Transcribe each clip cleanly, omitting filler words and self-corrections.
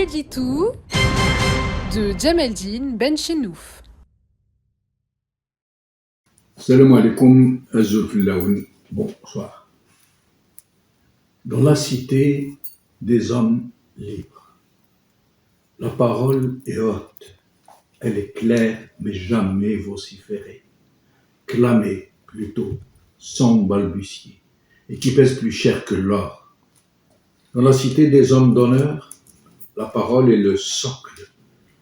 Jitou de Djameldine Benchenouf. Salam alaikum, Azul. Bonsoir. Dans la cité des hommes libres, la parole est haute, elle est claire, mais jamais vociférée. Clamée, plutôt, sans balbutier, et qui pèse plus cher que l'or. Dans la cité des hommes d'honneur, la parole est le socle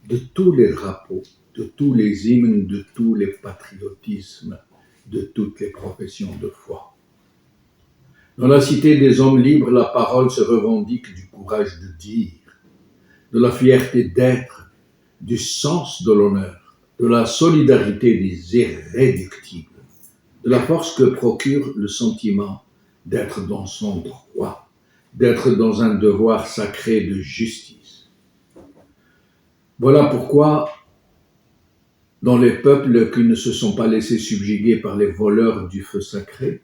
de tous les drapeaux, de tous les hymnes, de tous les patriotismes, de toutes les professions de foi. Dans la cité des hommes libres, la parole se revendique du courage de dire, de la fierté d'être, du sens de l'honneur, de la solidarité des irréductibles, de la force que procure le sentiment d'être dans son droit, d'être dans un devoir sacré de justice. Voilà pourquoi, dans les peuples qui ne se sont pas laissés subjuguer par les voleurs du feu sacré,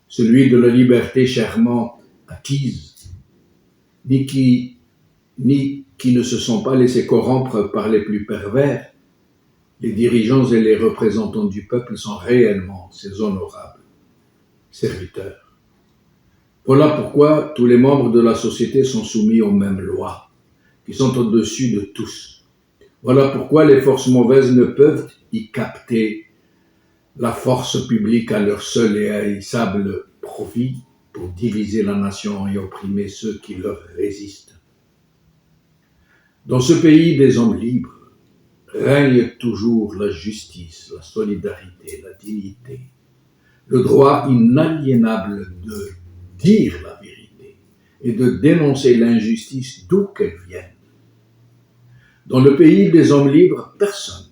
celui de la liberté chèrement acquise, ni qui ne se sont pas laissés corrompre par les plus pervers, les dirigeants et les représentants du peuple sont réellement ses honorables serviteurs. Voilà pourquoi tous les membres de la société sont soumis aux mêmes lois, qui sont au-dessus de tous. Voilà pourquoi les forces mauvaises ne peuvent y capter la force publique à leur seul et haïssable profit pour diviser la nation et opprimer ceux qui leur résistent. Dans ce pays des hommes libres, règne toujours la justice, la solidarité, la dignité, le droit inaliénable de dire la vérité et de dénoncer l'injustice d'où qu'elle vienne. Dans le pays des hommes libres, personne,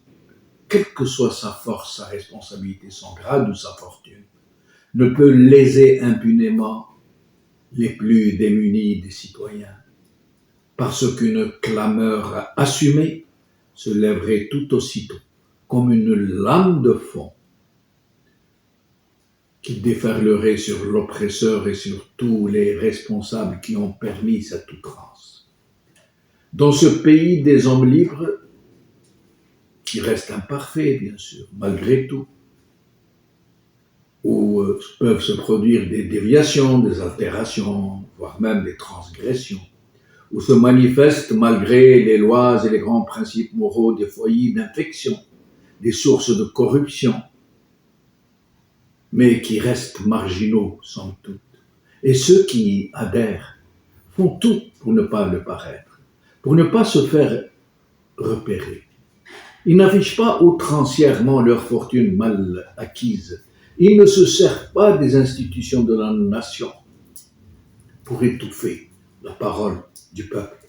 quelle que soit sa force, sa responsabilité, son grade ou sa fortune, ne peut léser impunément les plus démunis des citoyens, parce qu'une clameur assumée se lèverait tout aussitôt comme une lame de fond qui déferlerait sur l'oppresseur et sur tous les responsables qui ont permis cette outrance. Dans ce pays des hommes libres, qui reste imparfait, bien sûr, malgré tout, où peuvent se produire des déviations, des altérations, voire même des transgressions, où se manifestent, malgré les lois et les grands principes moraux, des foyers d'infection, des sources de corruption, mais qui restent marginaux, sans doute. Et ceux qui y adhèrent font tout pour ne pas le paraître, pour ne pas se faire repérer. Ils n'affichent pas outrancièrement leur fortune mal acquise. Ils ne se servent pas des institutions de la nation pour étouffer la parole du peuple.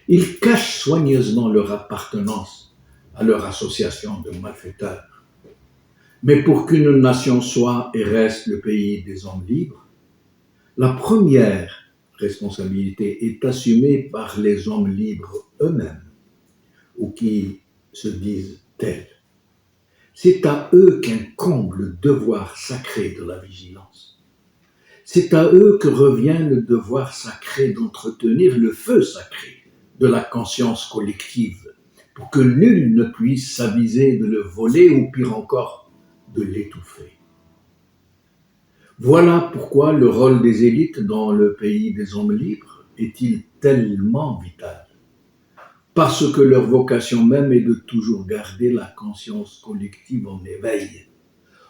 Ils cachent soigneusement leur appartenance à leur association de malfaiteurs. Mais pour qu'une nation soit et reste le pays des hommes libres, la première responsabilité est assumée par les hommes libres eux-mêmes, ou qui se disent tels. C'est à eux qu'incombe le devoir sacré de la vigilance. C'est à eux que revient le devoir sacré d'entretenir le feu sacré de la conscience collective, pour que nul ne puisse s'aviser de le voler ou pire encore, de l'étouffer. Voilà pourquoi le rôle des élites dans le pays des hommes libres est-il tellement vital. Parce que leur vocation même est de toujours garder la conscience collective en éveil,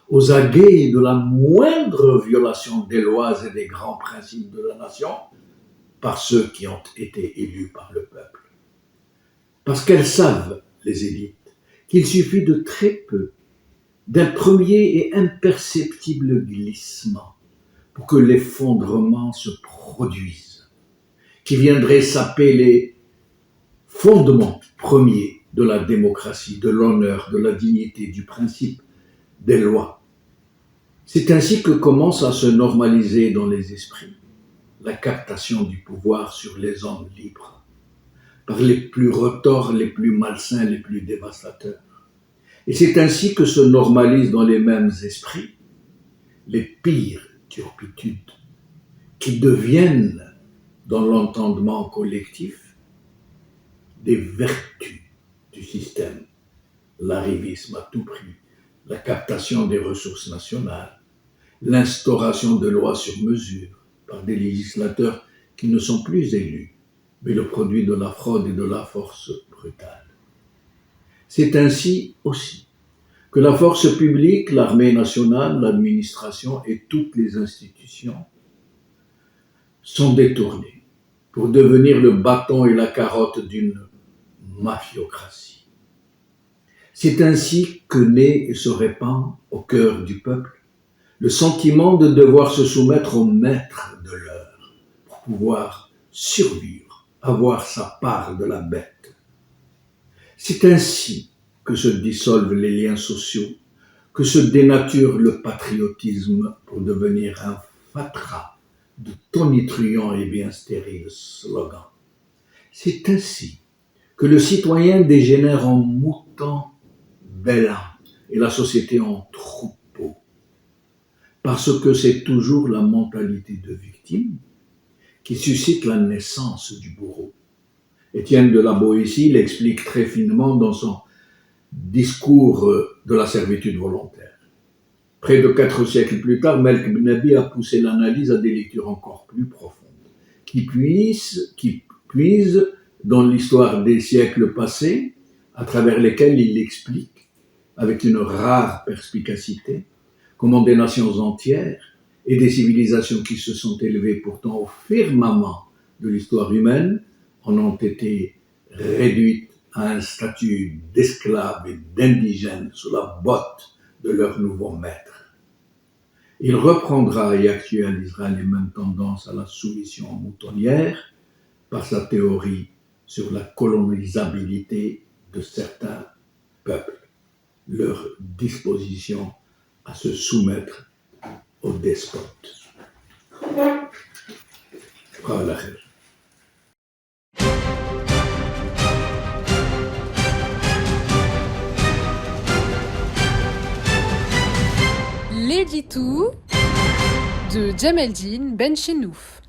aux aguets de la moindre violation des lois et des grands principes de la nation par ceux qui ont été élus par le peuple. Parce qu'elles savent, les élites, qu'il suffit de très peu, d'un premier et imperceptible glissement pour que l'effondrement se produise, qui viendrait saper les fondement premier de la démocratie, de l'honneur, de la dignité, du principe, des lois. C'est ainsi que commence à se normaliser dans les esprits la captation du pouvoir sur les hommes libres, par les plus retors, les plus malsains, les plus dévastateurs. Et c'est ainsi que se normalisent dans les mêmes esprits les pires turpitudes qui deviennent, dans l'entendement collectif, des vertus du système, l'arrivisme à tout prix, la captation des ressources nationales, l'instauration de lois sur mesure par des législateurs qui ne sont plus élus, mais le produit de la fraude et de la force brutale. C'est ainsi aussi que la force publique, l'armée nationale, l'administration et toutes les institutions sont détournées pour devenir le bâton et la carotte d'une mafiocratie. C'est ainsi que naît et se répand au cœur du peuple le sentiment de devoir se soumettre au maître de l'heure pour pouvoir survivre, avoir sa part de la bête. C'est ainsi que se dissolvent les liens sociaux, que se dénature le patriotisme pour devenir un fatras de tonitruants et bien stériles slogans. C'est ainsi que le citoyen dégénère en mouton bêlant et la société en troupeau. Parce que c'est toujours la mentalité de victime qui suscite la naissance du bourreau. Étienne de la Boétie l'explique très finement dans son discours de la servitude volontaire. Près de 4 siècles plus tard, Melk Bnebi a poussé l'analyse à des lectures encore plus profondes, qui puisent dans l'histoire des siècles passés, à travers lesquels il explique, avec une rare perspicacité, comment des nations entières et des civilisations qui se sont élevées pourtant au firmament de l'histoire humaine en ont été réduites à un statut d'esclaves et d'indigènes sous la botte de leur nouveau maître. Il reprendra et actualisera les mêmes tendances à la soumission moutonnière par sa théorie sur la colonisabilité de certains peuples, leur disposition à se soumettre aux despotes. L'édito de Djemeldine Benchenouf.